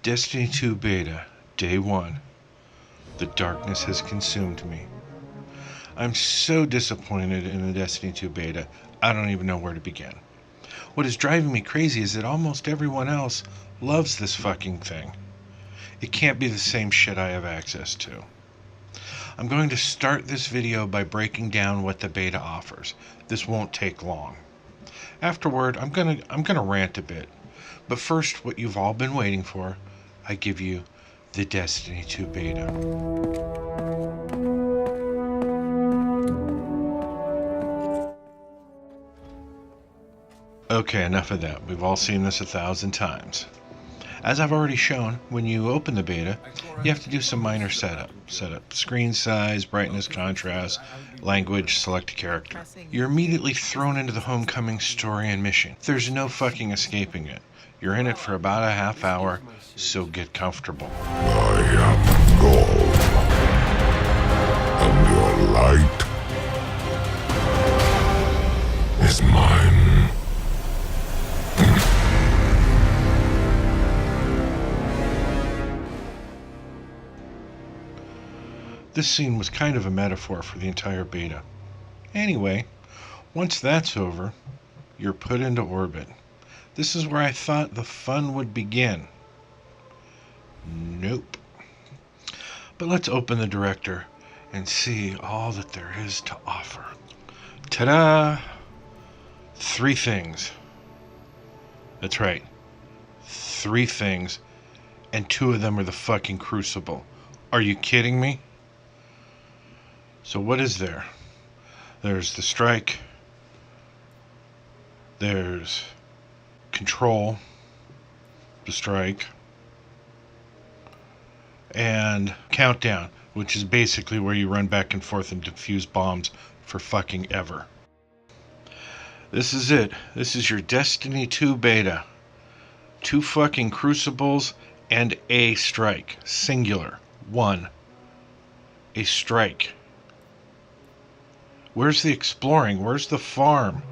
Destiny 2 Beta, Day 1. The darkness has consumed me. I'm so disappointed in the Destiny 2 Beta, I don't even know where to begin. What is driving me crazy is that almost everyone else loves this fucking thing. It can't be the same shit I have access to. I'm going to start this video by breaking down what the beta offers. This won't take long. Afterward, I'm gonna rant a bit. But first, what you've all been waiting for, I give you the Destiny 2 beta. Okay, enough of that. We've all seen this 1,000 times. As I've already shown, when you open the beta, you have to do some minor setup. Set up screen size, brightness, contrast, language, select a character. You're immediately thrown into the Homecoming story and mission. There's no fucking escaping it. You're in it for about a half hour, so get comfortable. I am gold, and your light is mine. This scene was kind of a metaphor for the entire beta. Anyway, once that's over, you're put into orbit. This is where I thought the fun would begin. Nope. But let's open the director and see all that there is to offer. Ta-da! 3 things. That's right. 3 things, and 2 of them are the fucking Crucible. Are you kidding me? So what is there? There's the strike. There's control, the strike, and countdown, which is basically where you run back and forth and defuse bombs for fucking ever. This is it. This is your Destiny 2 beta. 2 fucking Crucibles and a strike. Singular. 1. A strike. Where's the exploring? Where's the farm?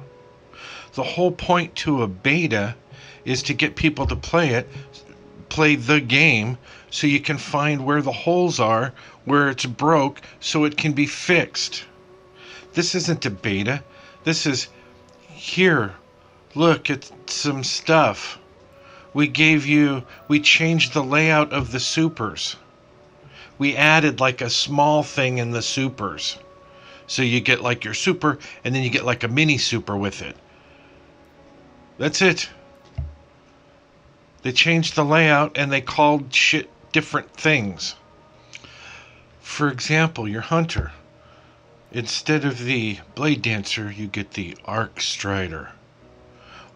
The whole point to a beta is to get people to play the game, so you can find where the holes are, where it's broke, so it can be fixed. This isn't a beta. This is, here, look at some stuff. We changed the layout of the supers. We added like a small thing in the supers. So you get like your super, and then you get like a mini super with it. That's it. They changed the layout and they called shit different things. For example, your hunter. Instead of the blade dancer, you get the arc strider.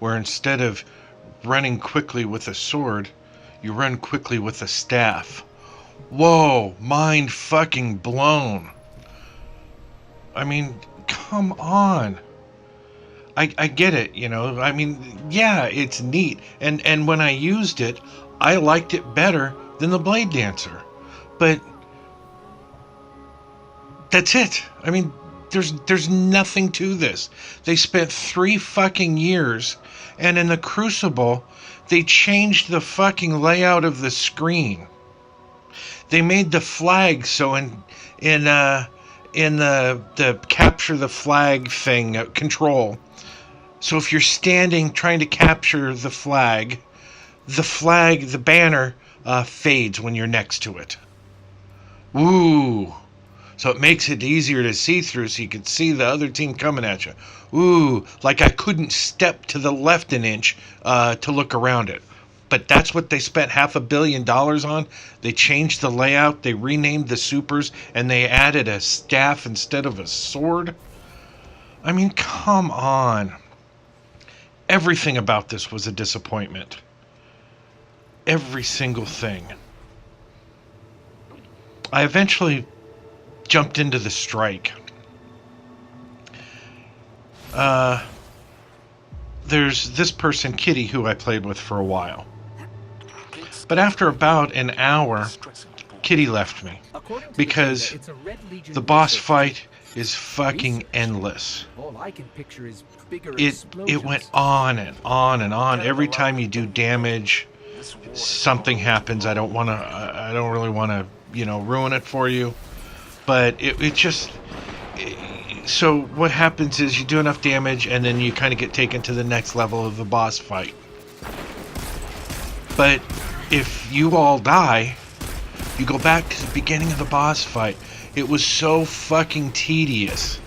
Where instead of running quickly with a sword, you run quickly with a staff. Whoa, mind fucking blown. I mean, come on. I get it, you know. I mean, yeah, it's neat. And when I used it, I liked it better than the Blade Dancer. But that's it. I mean, there's nothing to this. They spent 3 fucking years, and in the Crucible, they changed the fucking layout of the screen. They made the flag so in the capture the flag thing, control. So if you're standing trying to capture the flag, the banner fades when you're next to it. Ooh. So it makes it easier to see through, so you can see the other team coming at you. Ooh, like I couldn't step to the left an inch to look around it. But that's what they spent $500 million on. They changed the layout, they renamed the supers, and they added a staff instead of a sword. I mean, come on. Everything about this was a disappointment. Every single thing. I eventually jumped into the strike. There's this person, Kitty, who I played with for a while. But after about an hour, Kitty left me. Because the boss fight is fucking endless. It went on and on and on. Every time you do damage, something happens. I don't really want to, ruin it for you. But it just, so what happens is you do enough damage and then you kind of get taken to the next level of the boss fight. But if you all die, you go back to the beginning of the boss fight. It was so fucking tedious.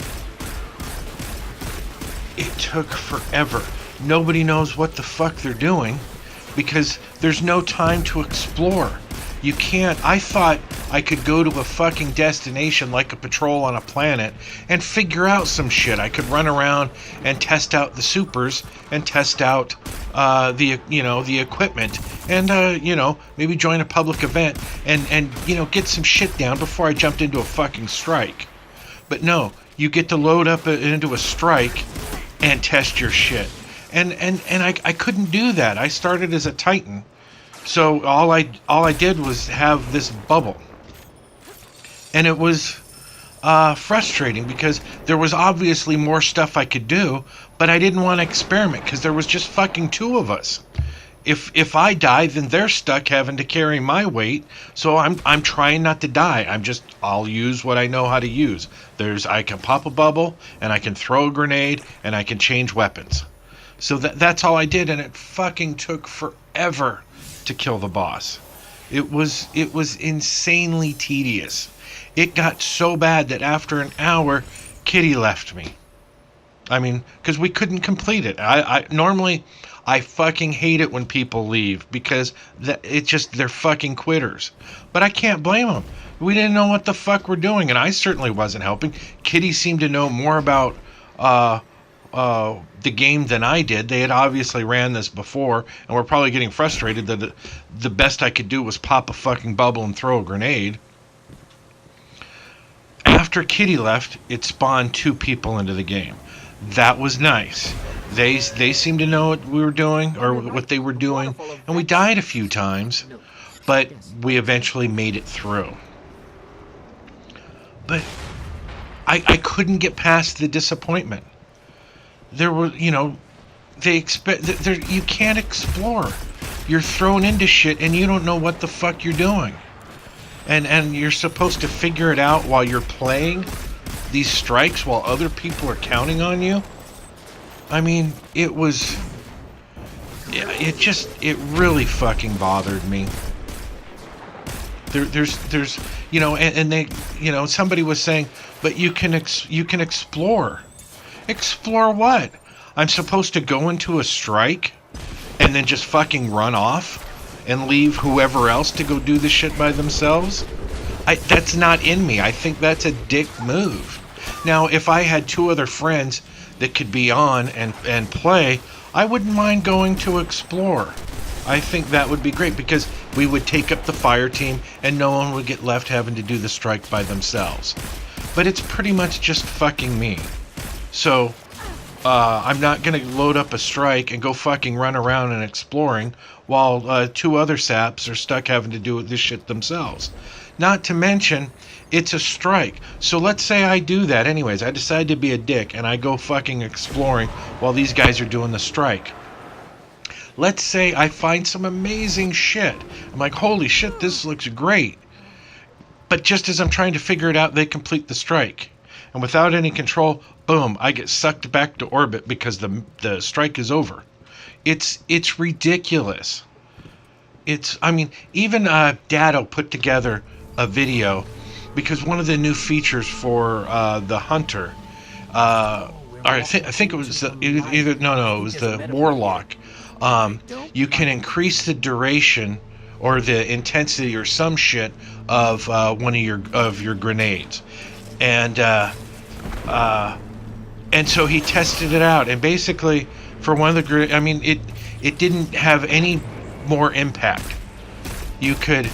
It took forever. Nobody knows what the fuck they're doing because there's no time to explore. You can't. I thought I could go to a fucking destination like a patrol on a planet and figure out some shit. I could run around and test out the supers and test out the equipment and maybe join a public event and get some shit down before I jumped into a fucking strike. But no, you get to load up into a strike and test your shit. And I couldn't do that. I started as a Titan. So all I did was have this bubble. And it was frustrating because there was obviously more stuff I could do, but I didn't want to experiment because there was just fucking two of us. If I die, then they're stuck having to carry my weight. So I'm trying not to die. I'll use what I know how to use. I can pop a bubble and I can throw a grenade and I can change weapons. So that's all I did, and it fucking took forever to kill the boss. It was insanely tedious. It got so bad that after an hour, Kitty left me. I mean, because we couldn't complete it. Normally I fucking hate it when people leave because they're fucking quitters. But I can't blame them. We didn't know what the fuck we're doing, and I certainly wasn't helping. Kitty seemed to know more about the game than I did. They had obviously ran this before and were probably getting frustrated that the best I could do was pop a fucking bubble and throw a grenade. After Kitty left, it spawned 2 people into the game. That was nice. They seemed to know what we were doing or what they were doing, and we died a few times, but we eventually made it through. But I couldn't get past the disappointment. There were, you can't explore. You're thrown into shit and you don't know what the fuck you're doing. And you're supposed to figure it out while you're playing these strikes while other people are counting on you. I mean, it really fucking bothered me. There's and they, somebody was saying, but you can explore. Explore what? I'm supposed to go into a strike and then just fucking run off and leave whoever else to go do the shit by themselves? That's not in me. I think that's a dick move. Now, if I had 2 other friends that could be on and play, I wouldn't mind going to explore. I think that would be great because we would take up the fire team and no one would get left having to do the strike by themselves. But it's pretty much just fucking me. So, I'm not going to load up a strike and go fucking run around and exploring while 2 other saps are stuck having to do this shit themselves. Not to mention, it's a strike. So let's say I do that anyways. I decide to be a dick and I go fucking exploring while these guys are doing the strike. Let's say I find some amazing shit. I'm like, holy shit, this looks great. But just as I'm trying to figure it out, they complete the strike. And without any control, boom, I get sucked back to orbit because the strike is over. It's ridiculous. Even Dado put together a video because one of the new features for the Hunter, I think it was it was the Warlock. You can increase the duration or the intensity or some shit of one of your grenades, and so he tested it out, and basically for one of the it didn't have any more impact. You could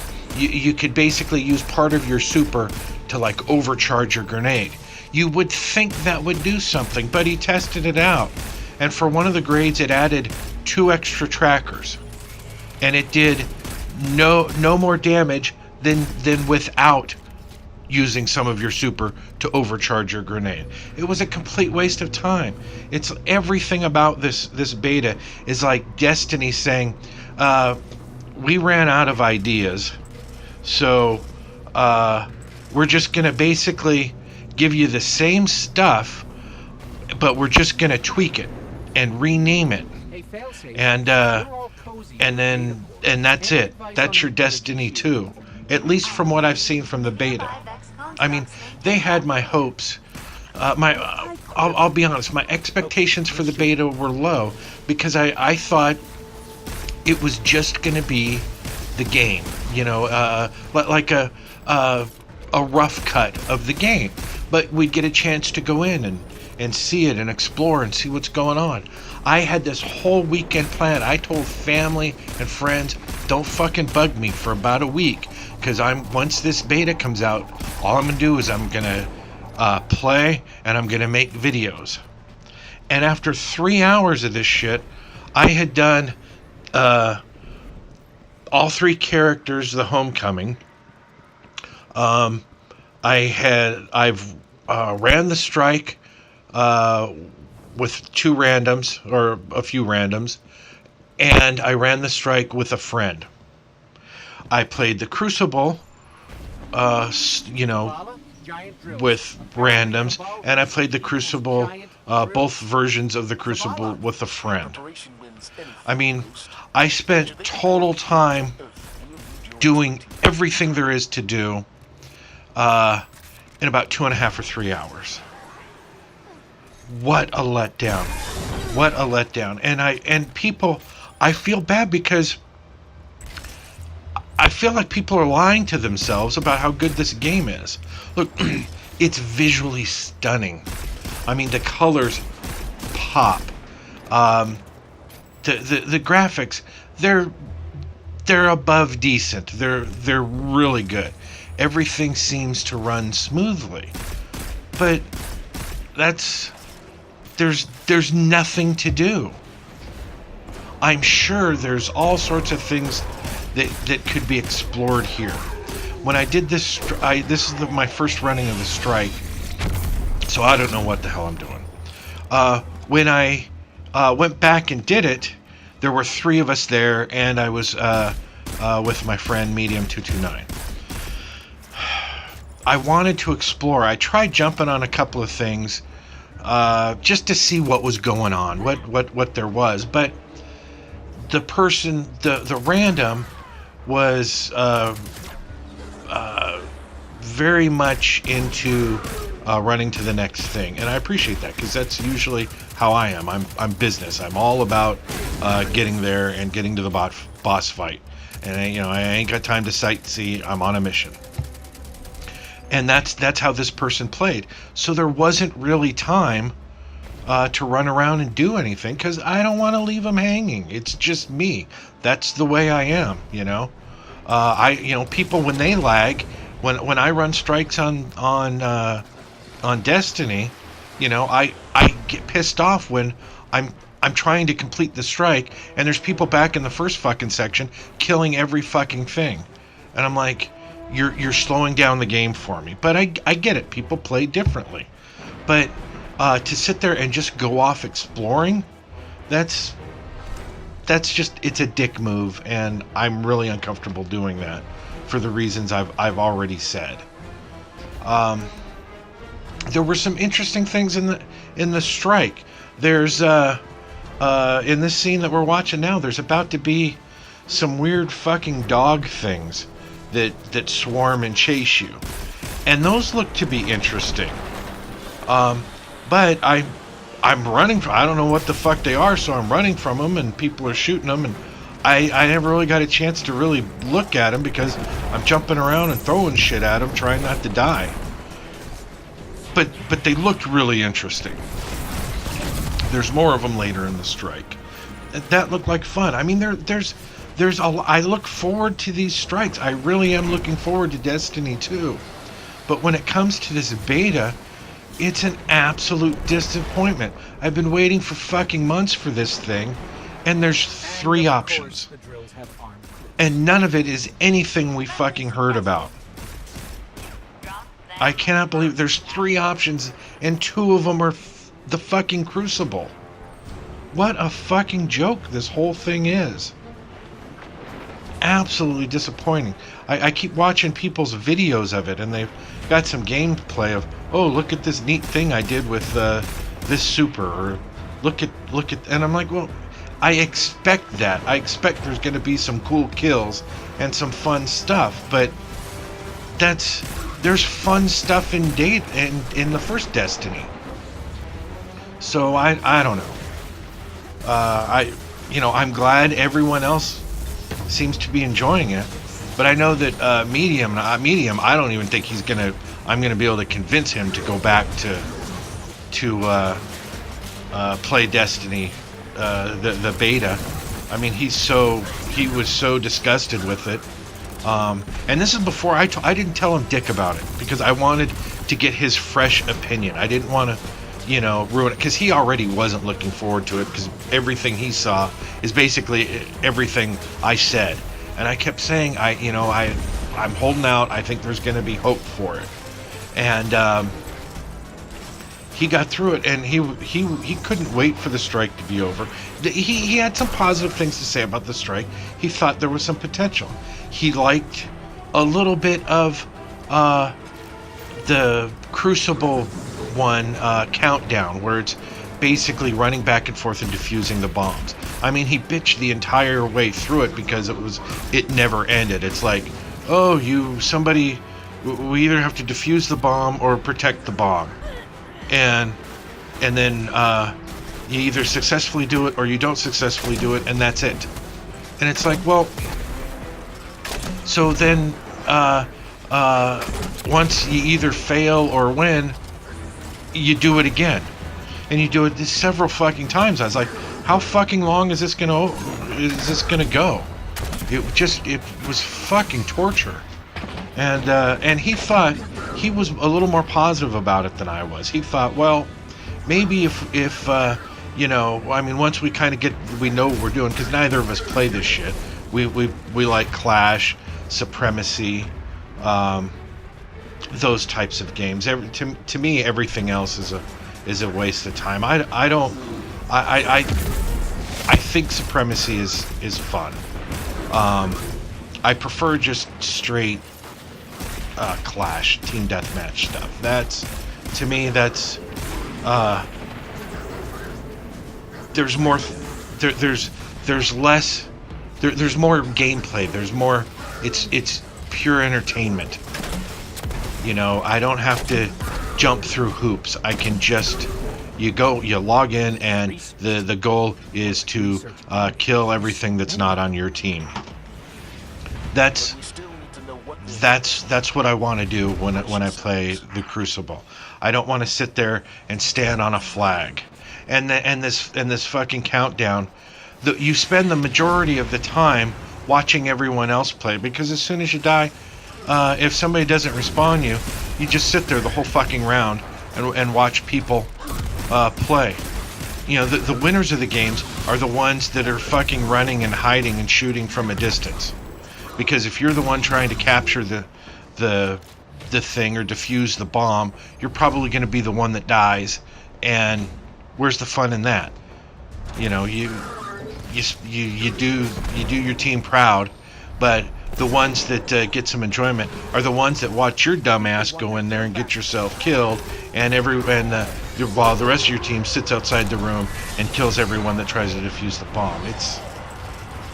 basically use part of your super to like overcharge your grenade. You would think that would do something, but he tested it out, and for one of the grades it added 2 extra trackers, and it did no more damage than without using some of your super to overcharge your grenade. It was a complete waste of time. It's everything about this beta is like Destiny saying, we ran out of ideas. So we're just going to basically give you the same stuff, but we're just going to tweak it and rename it. And that's it. That's your Destiny 2. At least from what I've seen from the beta. I mean, they had my hopes. I'll be honest, my expectations for the beta were low because I thought it was just going to be the game, like a rough cut of the game. But we'd get a chance to go in and see it and explore and see what's going on. I had this whole weekend planned. I told family and friends, don't fucking bug me for about a week, because once this beta comes out, all I'm gonna do is I'm gonna play and I'm gonna make videos. And after 3 hours of this shit, I had done all 3 characters, the homecoming. I've ran the strike with 2 randoms, or a few randoms, and I ran the strike with a friend. I played the Crucible, with randoms, and I played the Crucible, both versions of the Crucible with a friend. I mean, I spent total time doing everything there is to do in about 2.5 or 3 hours. What a letdown. What a letdown. And people, I feel bad because I feel like people are lying to themselves about how good this game is. Look, it's visually stunning. I mean, the colors pop. The graphics, they're above decent. They're really good. Everything seems to run smoothly. But there's nothing to do. I'm sure there's all sorts of things that could be explored here. When I did this, this is my first running of the strike, so I don't know what the hell I'm doing. When I went back and did it, there were 3 of us there, and I was with my friend Medium 229. I wanted to explore. I tried jumping on a couple of things just to see what was going on, what there was, but the person, the random, was very much into running to the next thing, and I appreciate that because that's usually how I am. I'm business. I'm all about getting there and getting to the boss fight, and I ain't got time to sightsee. I'm on a mission, and that's how this person played. So there wasn't really time to run around and do anything because I don't want to leave them hanging. It's just me. That's the way I am, people, when they lag, when I run strikes on Destiny, I get pissed off when I'm trying to complete the strike and there's people back in the first fucking section killing every fucking thing, and I'm like, you're slowing down the game for me. But I get it. People play differently, but to sit there and just go off exploring, that's just, it's a dick move, and I'm really uncomfortable doing that for the reasons I've already said. There were some interesting things in the strike. There's in this scene that we're watching now, there's about to be some weird fucking dog things that swarm and chase you, and those look to be interesting. But I'm running from, I don't know what the fuck they are, so I'm running from them, and people are shooting them, and I never really got a chance to really look at them because I'm jumping around and throwing shit at them, trying not to die. But they looked really interesting. There's more of them later in the strike. That looked like fun. I mean, there's I look forward to these strikes. I really am looking forward to Destiny 2. But when it comes to this beta, it's an absolute disappointment. I've been waiting for fucking months for this thing, and there's 3 options. And none of it is anything we fucking heard about. I cannot believe there's 3 options, and 2 of them are the fucking Crucible. What a fucking joke this whole thing is. absolutely disappointing. I keep watching people's videos of it, and they've got some gameplay of, oh, look at this neat thing I did with this super, or look at, and I'm like, well, I expect that. I expect there's going to be some cool kills and some fun stuff, but there's fun stuff in the first Destiny. So I don't know. I'm glad everyone else seems to be enjoying it, but I know that medium, I don't even think I'm gonna be able to convince him to go back to play Destiny, the beta. I mean, he was so disgusted with it. And this is before I didn't tell him dick about it, because I wanted to get his fresh opinion. I didn't want to, ruin it, because he already wasn't looking forward to it, because everything he saw is basically everything I said. And I kept saying, I'm holding out. I think there's going to be hope for it. And he got through it, and he couldn't wait for the strike to be over. He had some positive things to say about the strike. He thought there was some potential. He liked a little bit of the Crucible one countdown, where it's basically running back and forth and defusing the bombs. I mean, he bitched the entire way through it because it never ended. It's like, oh, we either have to defuse the bomb or protect the bomb, and then you either successfully do it or you don't successfully do it, and that's it. And it's like, well, so then once you either fail or win, you do it again, and you do it several fucking times. I was like, how fucking long is this gonna go? It was fucking torture. And he thought, he was a little more positive about it than I was. He thought, well, maybe if once we kind of we know what we're doing, because neither of us play this shit. We like Clash, Supremacy, those types of games. To me, everything else is a waste of time. I think Supremacy is fun. I prefer just straight Clash, team deathmatch stuff. To me, there's more. There's less. There's more gameplay. There's more. It's pure entertainment. I don't have to jump through hoops. I can just you log in, and the goal is to kill everything that's not on your team. That's what I want to do when I play the Crucible. I don't want to sit there and stand on a flag, and this fucking countdown. You spend the majority of the time watching everyone else play, because as soon as you die, if somebody doesn't respawn you just sit there the whole fucking round and watch people play. The winners of the games are the ones that are fucking running and hiding and shooting from a distance. Because if you're the one trying to capture the thing or defuse the bomb, you're probably going to be the one that dies. And where's the fun in that? You do your team proud, but the ones that get some enjoyment are the ones that watch your dumbass go in there and get yourself killed, while the rest of your team sits outside the room and kills everyone that tries to defuse the bomb.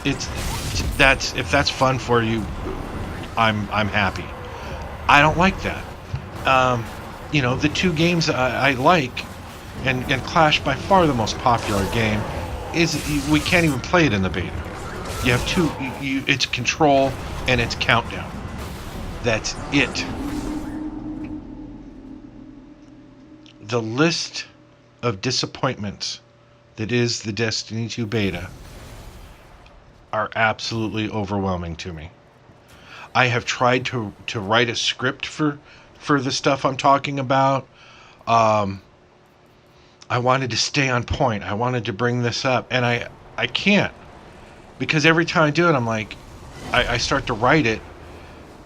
If that's fun for you, I'm happy. I don't like that. The two games I like, and Clash by far the most popular game, is we can't even play it in the beta. You have two. It's Control and it's Countdown. That's it. The list of disappointments that is the Destiny 2 beta are absolutely overwhelming to me. I have tried to write a script for the stuff I'm talking about. I wanted to stay on point. I wanted to bring this up, and I can't, because every time I do it, I'm like, I start to write it.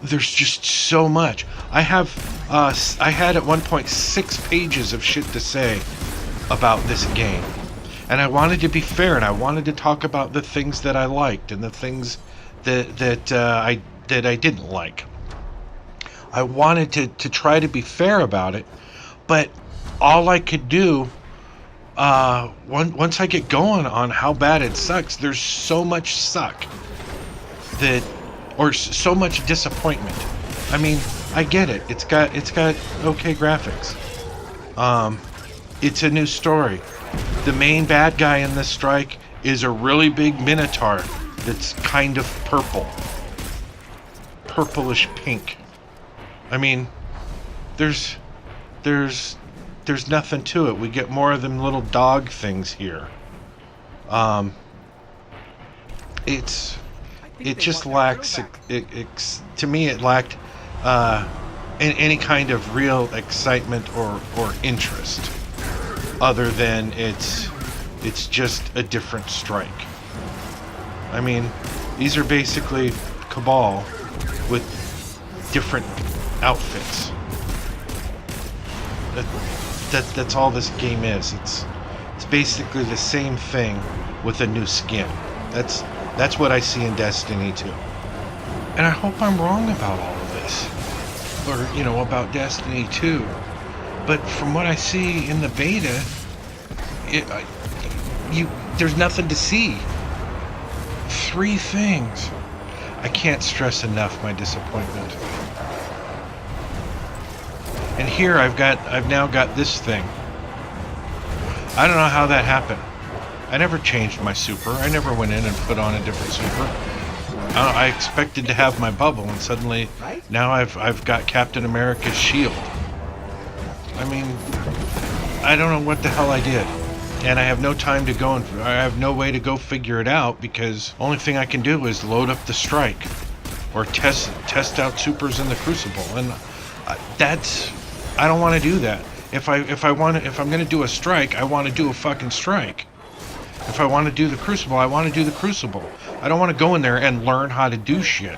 There's just so much. I had at one point 6 pages of shit to say about this game. And I wanted to be fair, and I wanted to talk about the things that I liked and the things that I didn't like. I wanted to try to be fair about it, but all I could do, once I get going on how bad it sucks, there's so much suck or so much disappointment. I mean, I get it. It's got okay graphics. It's a new story. The main bad guy in this strike is a really big minotaur that's kind of purplish pink. I mean, there's nothing to it. We get more of them little dog things here. It just lacks. To me, it lacked any kind of real excitement or interest, other than it's just a different strike. I mean, these are basically Cabal with different outfits. That's all this game is. It's basically the same thing with a new skin. That's what I see in Destiny 2. And I hope I'm wrong about all of this. Or, about Destiny 2. But from what I see in the beta, there's nothing to see. 3 things. I can't stress enough my disappointment. And here I've now got this thing. I don't know how that happened. I never changed my super. I never went in and put on a different super. I expected to have my bubble, and suddenly now I've got Captain America's shield. I mean, I don't know what the hell I did. And I have no time to go, and I have no way to go figure it out, because only thing I can do is load up the strike or test out supers in the Crucible, and I don't want to do that. If I'm going to do a strike, I want to do a fucking strike. If I want to do the Crucible, I want to do the Crucible. I don't want to go in there and learn how to do shit.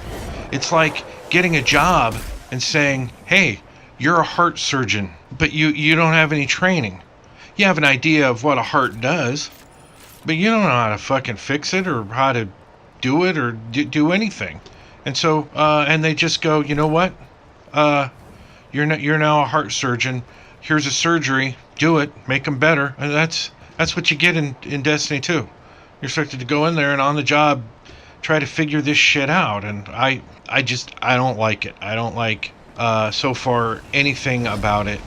It's like getting a job and saying, "Hey, you're a heart surgeon, but you don't have any training. You have an idea of what a heart does, but you don't know how to fucking fix it or how to do it or do anything." And so, and they just go, "You know what? You're now a heart surgeon. Here's a surgery. Do it. Make them better." And that's what you get in Destiny 2. You're expected to go in there and on the job try to figure this shit out. And I don't like it. I don't like so far anything about it.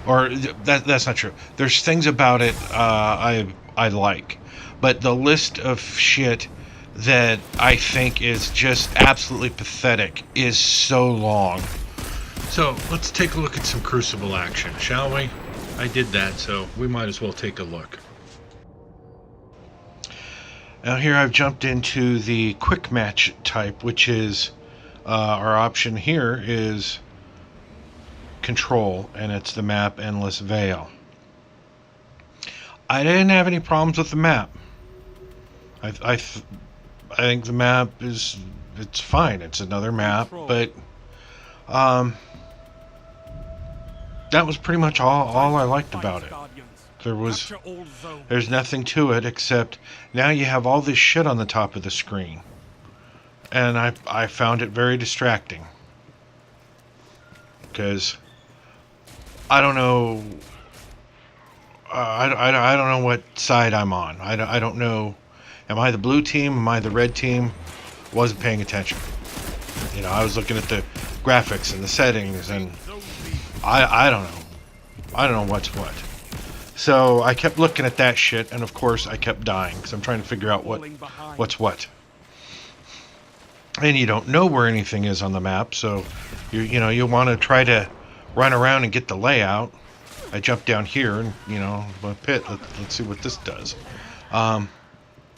Or that's not true. There's things about it I like, but the list of shit that I think is just absolutely pathetic is so long. So let's take a look at some Crucible action, shall we? I did that, so we might as well take a look. Now here I've jumped into the quick match type, which is our option here is Control, and it's the map Endless Vale. I didn't have any problems with the map. I think the map it's fine. It's another map, but that was pretty much all I liked about it. There's nothing to it except now you have all this shit on the top of the screen, and I found it very distracting because I don't know. I don't know what side I'm on. I don't know. Am I the blue team? Am I the red team? Wasn't paying attention. I was looking at the graphics and the settings, and I don't know. I don't know what's what. So I kept looking at that shit, and of course I kept dying because I'm trying to figure out what's what. And you don't know where anything is on the map, so you want to try to run around and get the layout. I jumped down here and my pit. Let's see what this does. I'm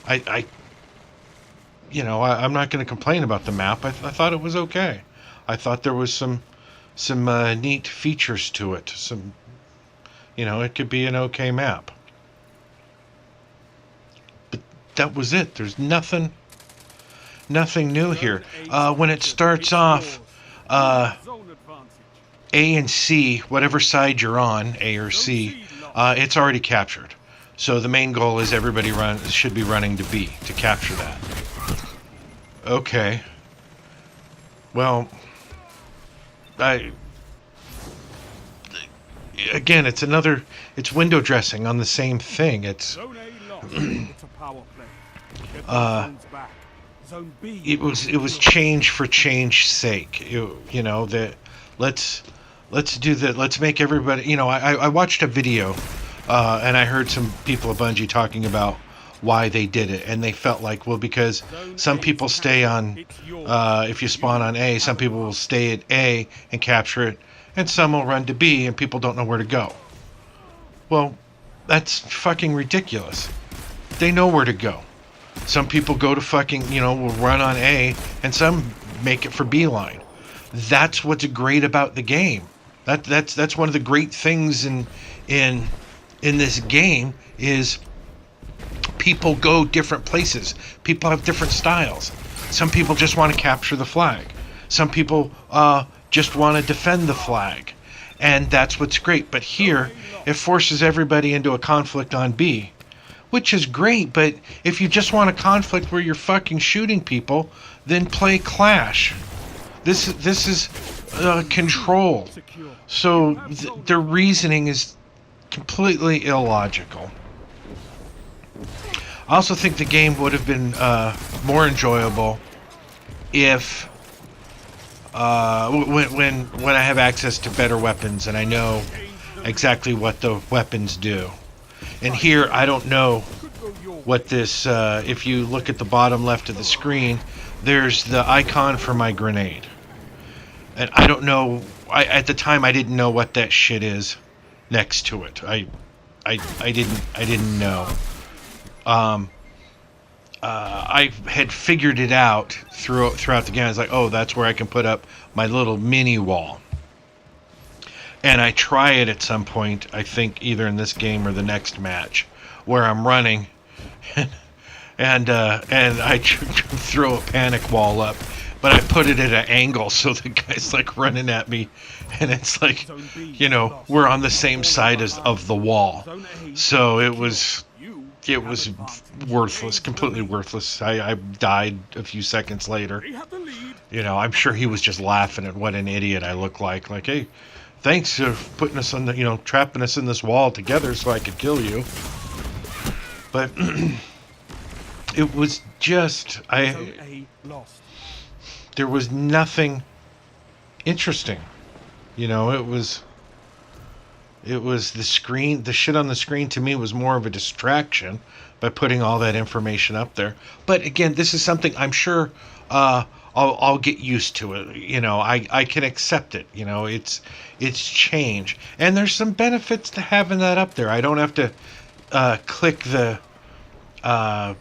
not going to complain about the map. I thought it was okay. I thought there was some neat features to it. It could be an okay map. But that was it. There's nothing new here. When it starts off, A and C, whatever side you're on, A or C, it's already captured. So the main goal is everybody should be running to B to capture that. Okay. Well, I again, it's window dressing on the same thing. It's it was change for change's sake. That let's let's make everybody. I watched a video, and I heard some people at Bungie talking about why they did it, and they felt like, well, because some people stay on, if you spawn on A, some people will stay at A and capture it, and some will run to B, and people don't know where to go. Well, that's fucking ridiculous. They know where to go. Some people go to fucking, will run on A, and some make it for B line. That's what's great about the game. That's one of the great things in this game is people go different places. People have different styles. Some people just want to capture the flag. Some people just want to defend the flag. And that's what's great. But here, it forces everybody into a conflict on B, which is great. But if you just want a conflict where you're fucking shooting people, then play Clash. This is Control. So their reasoning is completely illogical. I also think the game would have been more enjoyable if when I have access to better weapons and I know exactly what the weapons do. And here I don't know what this. If you look at the bottom left of the screen, there's the icon for my grenade, and I don't know. At the time I didn't know what that shit is next to it. I didn't know. I had figured it out throughout the game. I was like, oh, that's where I can put up my little mini wall. And I try it at some point, I think either in this game or the next match, where I'm running, and I throw a panic wall up, but I put it at an angle so the guy's like running at me, and it's like, we're on the same side of the wall. So it was worthless, completely worthless. I died a few seconds later. I'm sure he was just laughing at what an idiot I look like. Like, hey, thanks for putting us on the, trapping us in this wall together so I could kill you. But it was just, there was nothing interesting. It was the screen, the shit on the screen to me was more of a distraction by putting all that information up there. But again, this is something I'm sure I'll get used to it. I can accept it. It's change. And there's some benefits to having that up there. I don't have to click the that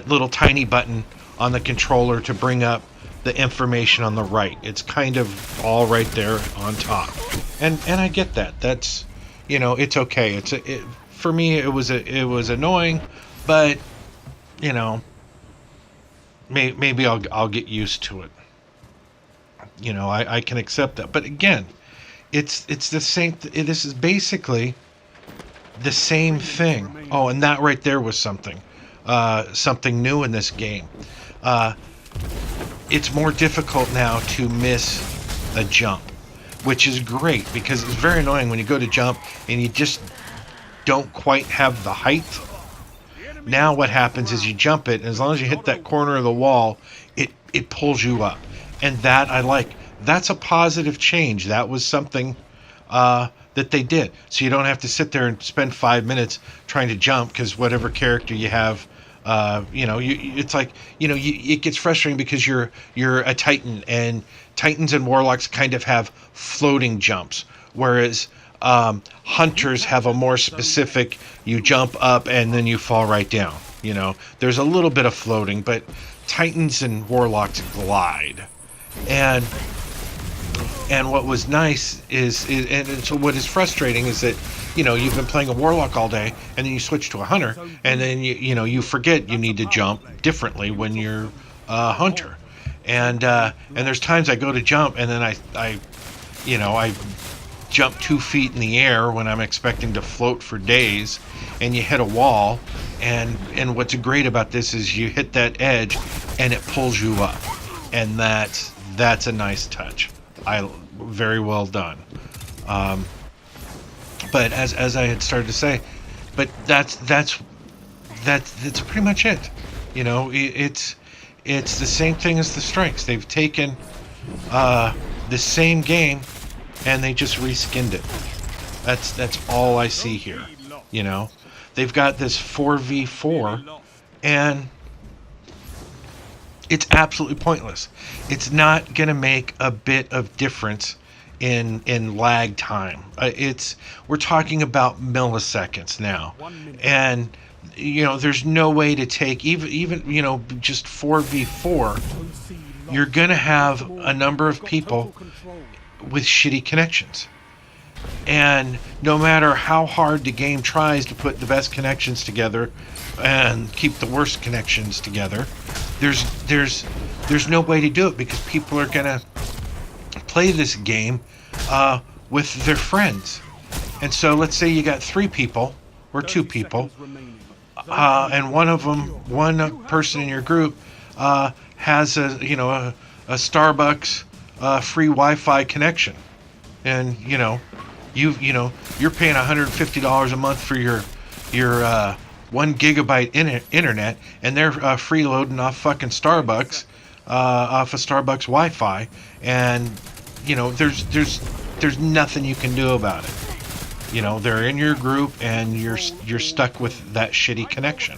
little tiny button on the controller to bring up the information on the right. It's kind of all right there on top. And I get that. That's, it's okay. For me it was annoying, but maybe I'll get used to it. I can accept that. But again, it's the same. This is basically the same thing. Oh, and that right there was something new in this game. It's more difficult now to miss a jump, which is great because it's very annoying when you go to jump and you just don't quite have the height. Now what happens is you jump it, and as long as you hit that corner of the wall, it pulls you up. And that I like. That's a positive change. That was something that they did. So you don't have to sit there and spend 5 minutes trying to jump because whatever character you have, it's like, it gets frustrating because you're a Titan, and Titans and Warlocks kind of have floating jumps, whereas Hunters have a more specific, you jump up and then you fall right down. There's a little bit of floating, but Titans and Warlocks glide. And what was nice is so what is frustrating is that you've been playing a Warlock all day, and then you switch to a Hunter, and then you forget you need to jump differently when you're a Hunter, and there's times I go to jump and then I jump 2 feet in the air when I'm expecting to float for days, and you hit a wall, and what's great about this is you hit that edge and it pulls you up. and that's a nice touch. Very well done. Um, but as I had started to say, but that's pretty much it. It's the same thing as the strikes. They've taken the same game and they just reskinned it. That's all I see here. They've got this 4v4 and it's absolutely pointless. It's not going to make a bit of difference in lag time. We're talking about milliseconds now, and there's no way to take even just 4v4. You're going to have a number of people with shitty connections. And no matter how hard the game tries to put the best connections together and keep the worst connections together, there's no way to do it because people are gonna play this game with their friends. And so let's say you got 3 people or 2 people, and one person in your group has a Starbucks free Wi-Fi connection, and you're paying $150 a month for your 1 gigabyte internet, and they're freeloading off fucking Starbucks, off of Starbucks Wi-Fi, and there's nothing you can do about it. They're in your group, and you're stuck with that shitty connection.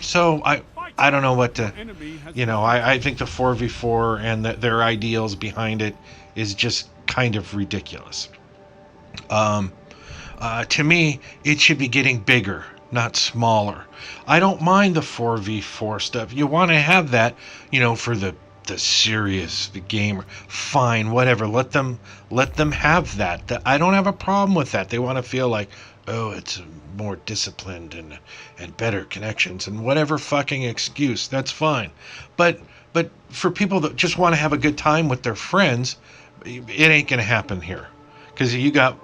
So I don't know what to, I think the 4v4 and their ideals behind it is just kind of ridiculous. To me, it should be getting bigger, not smaller. I don't mind the 4v4 stuff. You want to have that, for the serious, the gamer. Fine, whatever. Let them have that. I don't have a problem with that. They want to feel like, oh, it's more disciplined and better connections and whatever fucking excuse. That's fine. But for people that just want to have a good time with their friends, it ain't gonna happen here. Because you got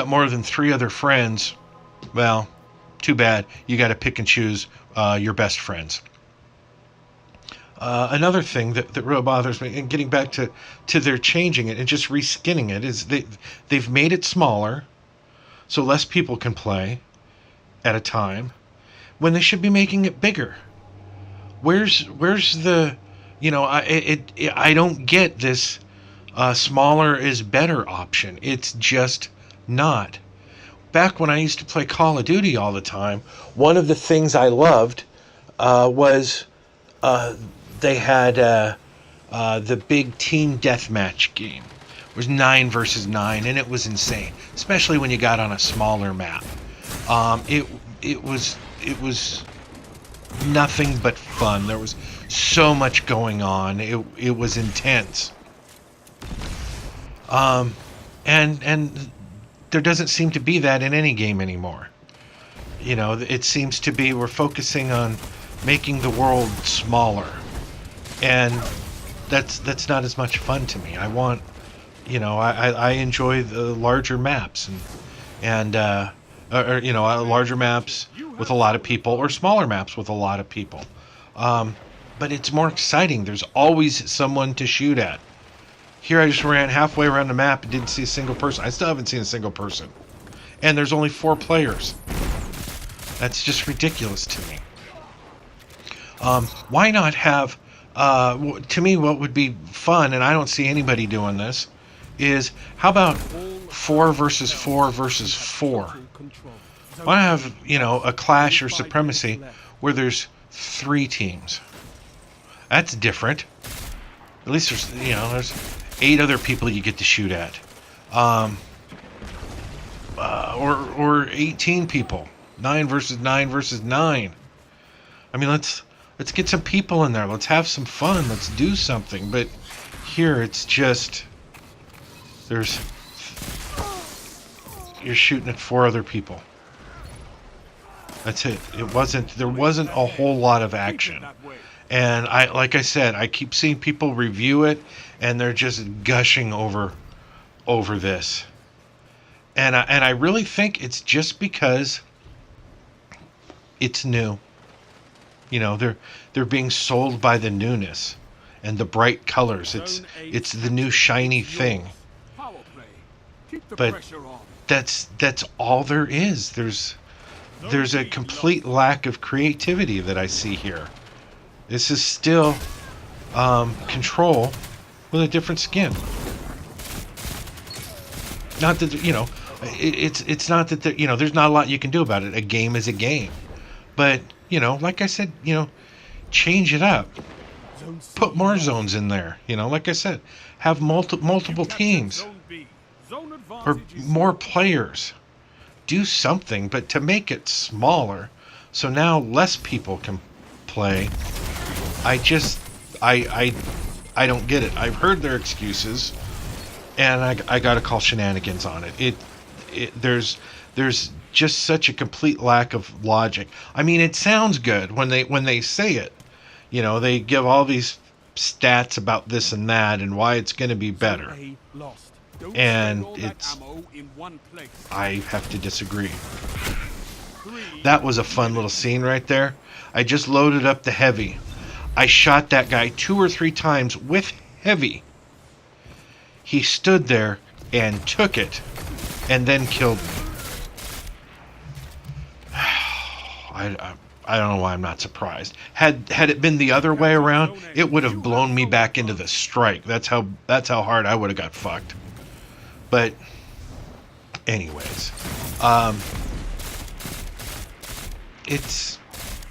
more than 3 other friends, well, too bad. You got to pick and choose your best friends. Another thing that really bothers me, and getting back to their changing it and just reskinning it, is they've made it smaller, so less people can play at a time, when they should be making it bigger. Where's the, I don't get this smaller is better option. It's just not. Back when I used to play Call of Duty all the time, one of the things I loved was they had the big team deathmatch game. It was 9 versus 9, and it was insane, especially when you got on a smaller map. It was nothing but fun. There was so much going on. It was intense. And there doesn't seem to be that in any game anymore. It seems to be we're focusing on making the world smaller, and that's not as much fun to me. I want, I enjoy the larger maps and larger maps with a lot of people, or smaller maps with a lot of people. But it's more exciting. There's always someone to shoot at. Here I just ran halfway around the map and didn't see a single person. I still haven't seen a single person. And there's only 4 players. That's just ridiculous to me. Why not have, to me what would be fun, and I don't see anybody doing this, is how about 4 versus 4 versus 4? Why not have, a clash or supremacy where there's 3 teams? That's different. At least there's 8 other people you get to shoot at, or 18 people, 9 versus 9 versus 9. I mean, let's get some people in there. Let's have some fun. Let's do something. But here it's just you're shooting at 4 other people. That's it. There wasn't a whole lot of action. And like I said, I keep seeing people review it, and they're just gushing over this. And I really think it's just because it's new. They're being sold by the newness, and the bright colors. It's the new shiny thing. Power play. Keep the But pressure on. that's all there is. There's a complete lack of creativity that I see here. This is still Control with a different skin. Not that it's not that there's not a lot you can do about it. A game is a game, but like I said, change it up. Zone C Put more lost. zones in there. Like I said, have multiple Captured teams Zone B. Zone or advantage is more yours. players. Do something, but to make it smaller, so now less people can play. I don't get it. I've heard their excuses, and I got to call shenanigans on it. There's just such a complete lack of logic. I mean, it sounds good when they say it. They give all these stats about this and that and why it's going to be better. Zone A lost. Don't And spend all that it's- ammo in one place. I have to disagree. 3 That was a fun little scene right there. I just loaded up the heavy. I shot that guy 2 or 3 times with heavy. He stood there and took it and then killed me. I don't know why I'm not surprised. Had it been the other way around, it would have blown me back into the strike. That's how hard I would have got fucked. But anyways,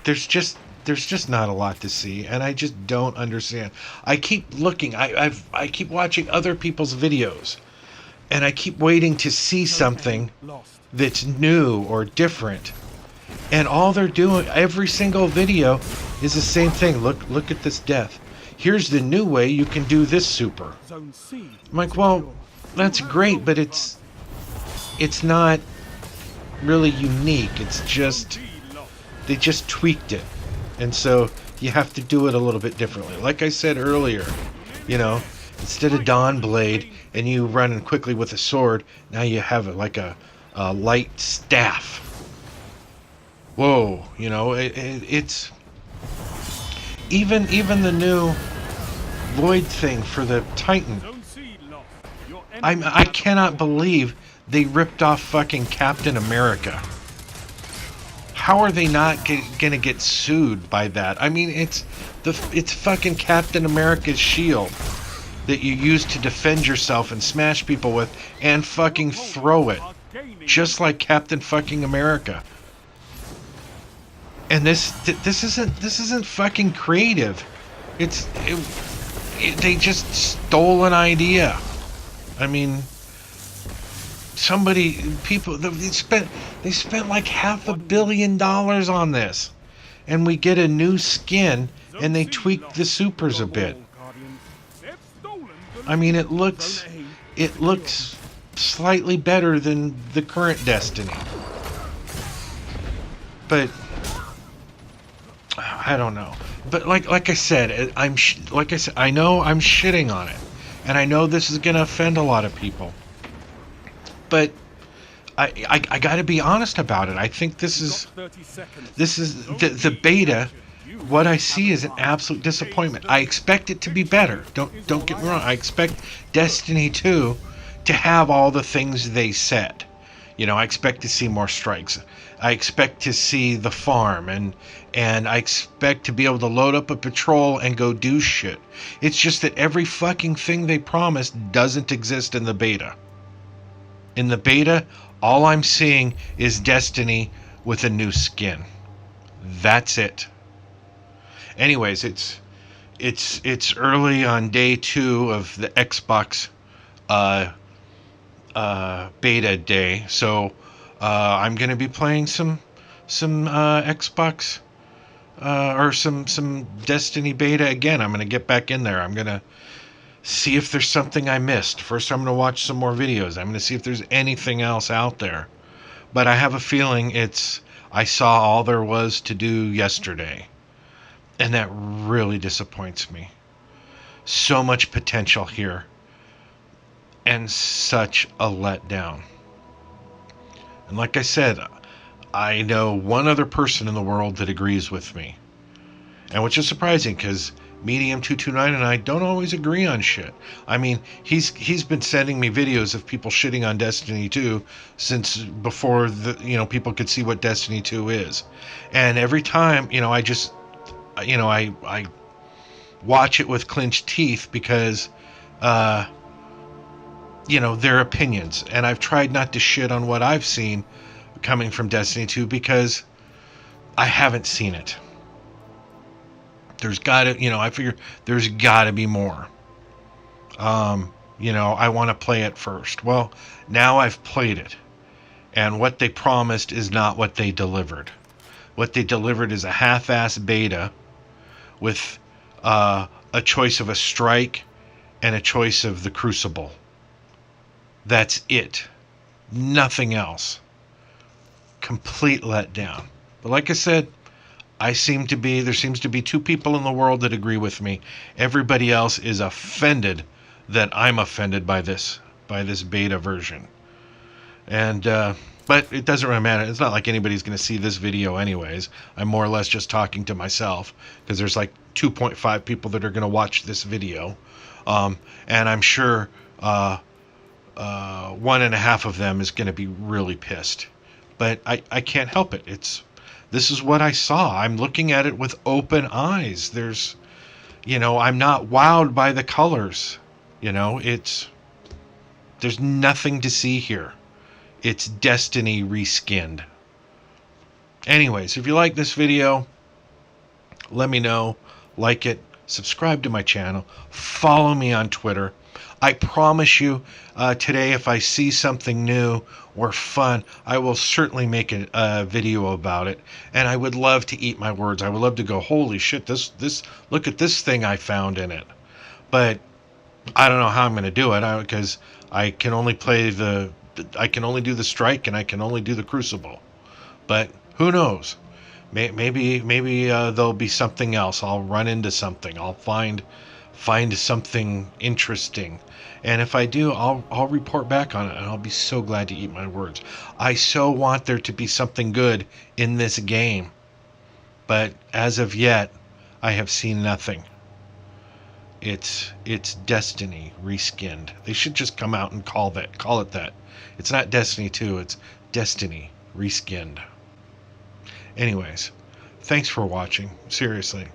there's just not a lot to see, and I just don't understand. I keep looking. I keep watching other people's videos, and I keep waiting to see something lost. that's new or different. And all they're doing, every single video, is the same thing. Look at this death. Here's the new way you can do this super. Zone C. I'm like, well, that's great, but it's not really unique. It's just B lost. they just tweaked it, and so you have to do it a little bit differently. Like I said earlier, instead of Dawn Blade and you running quickly with a sword, now you have it like a light staff. Whoa, it's even the new Void thing for the Titan. Zone C lost. Your enemy I cannot believe they ripped off fucking Captain America. How are they not gonna get sued by that? I mean, it's fucking Captain America's shield that you use to defend yourself and smash people with, and fucking throw it, are gaining. just like Captain fucking America. And this isn't fucking creative. They just stole an idea. I mean, they spent like $500 million on this, and we get a new skin, Zone and they C tweaked lost. the supers a Your bit. ball, Guardians. They've stolen the I mean, lead. it looks Zone A it looks slightly better than the current Destiny, but I don't know. But like I said, I know I'm shitting on it, and I know this is gonna offend a lot of people, but I got to be honest about it. I think this is Got 30 seconds. the beta. What I see is an absolute disappointment. I expect it to be better. Don't get me wrong. I expect Destiny 2 to have all the things they said. I expect to see more strikes. I expect to see the farm, and I expect to be able to load up a patrol and go do shit. It's just that every fucking thing they promised doesn't exist in the beta. In the beta, all I'm seeing is Destiny with a new skin. That's it. Anyways, it's early on day 2 of the Xbox beta day, so I'm gonna be playing some Xbox or some Destiny beta again. I'm gonna get back in there. I'm gonna see if there's something I missed. First, I'm gonna watch some more videos. I'm gonna see if there's anything else out there. But I have a feeling I saw all there was to do yesterday, and that really disappoints me. So much potential here, and such a letdown. And like I said, I know one other person in the world that agrees with me, and which is surprising because Medium 229 and I don't always agree on shit. I mean, he's been sending me videos of people shitting on Destiny 2 since before people could see what Destiny 2 is. And every time, I watch it with clenched teeth because their opinions. And I've tried not to shit on what I've seen coming from Destiny 2 because I haven't seen it. There's got to, I figure there's got to be more. I want to play it first. Well, now I've played it. And what they promised is not what they delivered. What they delivered is a half-ass beta with a choice of a strike and a choice of the Crucible. That's it. Nothing else. Complete letdown. But like I said, there seems to be two people in the world that agree with me. Everybody else is offended that I'm offended by this beta version. And but it doesn't really matter. It's not like anybody's going to see this video anyways. I'm more or less just talking to myself because there's like 2.5 people that are going to watch this video. And I'm sure 1.5 of them is going to be really pissed. But I can't help it. This is what I saw. I'm looking at it with open eyes. I'm not wowed by the colors. There's nothing to see here. It's Destiny reskinned. Anyways, if you like this video, let me know. Like it. Subscribe to my channel. Follow me on Twitter. I promise you, today, if I see something new or fun, I will certainly make a video about it. And I would love to eat my words. I would love to go, holy shit, look at this thing I found in it. But I don't know how I'm going to do it because I can only I can only do the strike and I can only do the Crucible. But who knows? Maybe there'll be something else. I'll run into something. I'll find something interesting. And if I do, I'll report back on it, and I'll be so glad to eat my words. I so want there to be something good in this game. But as of yet, I have seen nothing. It's Destiny reskinned. They should just come out and call it that. It's not Destiny 2, it's Destiny reskinned. Anyways, thanks for watching. Seriously.